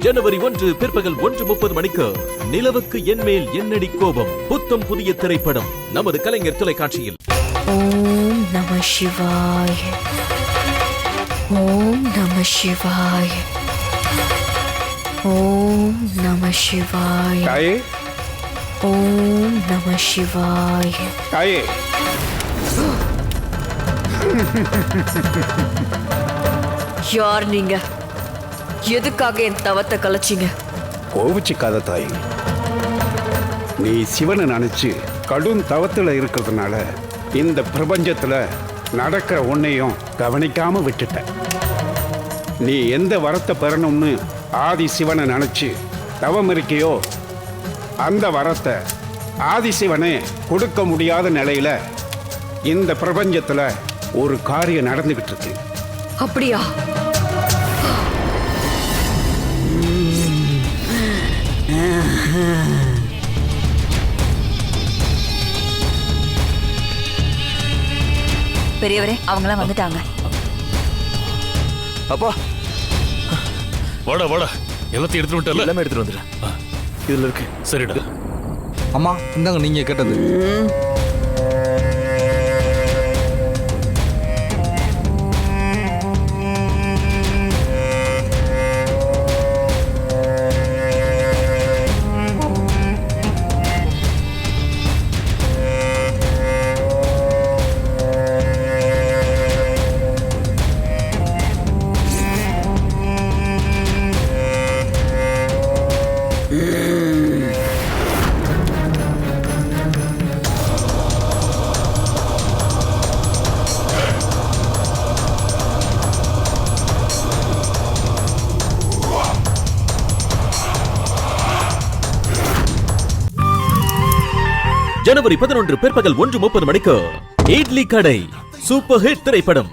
ஜனவரி 1 பிற்பகல் 1:30 மணிக்கு நிலவுக்கு என்மேல் என்னடி கோபம் புத்தம் புதிய திரைப்படம் நமது கலைஞர் தொலைக்காட்சியில். ஓம் நம சிவாய, ஓம் நம சிவாய, ஓம் நம சிவாய, தாயே, ஓம் நம சிவாய. தாயே, யார் நீங்க? எதுக்காக என் தவத்தை கலைச்சிங்க? கோவிச்சுக்காத தாயே. நீ சிவனை நினைச்சு கடும் தவத்துல இருக்கிறதுனால இந்த பிரபஞ்சத்துல நடக்கிற உன்னையும் கவனிக்காம விட்டுட்ட. நீ எந்த வரத்தை பெறணும்னு ஆதி சிவனை நினைச்சு தவம் இருக்கியோ அந்த வரத்தை ஆதி சிவனே கொடுக்க முடியாத நிலையில இந்த பிரபஞ்சத்துல ஒரு காரியம் நடந்துகிட்டு இருக்கு. அப்படியா? பெரியவரே, அவங்களாம் வந்துட்டாங்க. அப்பா, வாடா வாடா, எல்லாத்தையும் எடுத்துட்டு வந்துட்டல. எல்லாமே எடுத்துட்டு வந்துடுறேன். இதுல இருக்கு. சரிடா. அம்மா, இந்தாங்க நீங்க கேட்டது. ஜனவரி 11 பிற்பகல் 1:30 மணிக்கு இட்லி கடை சூப்பர் ஹிட் திரைப்படம்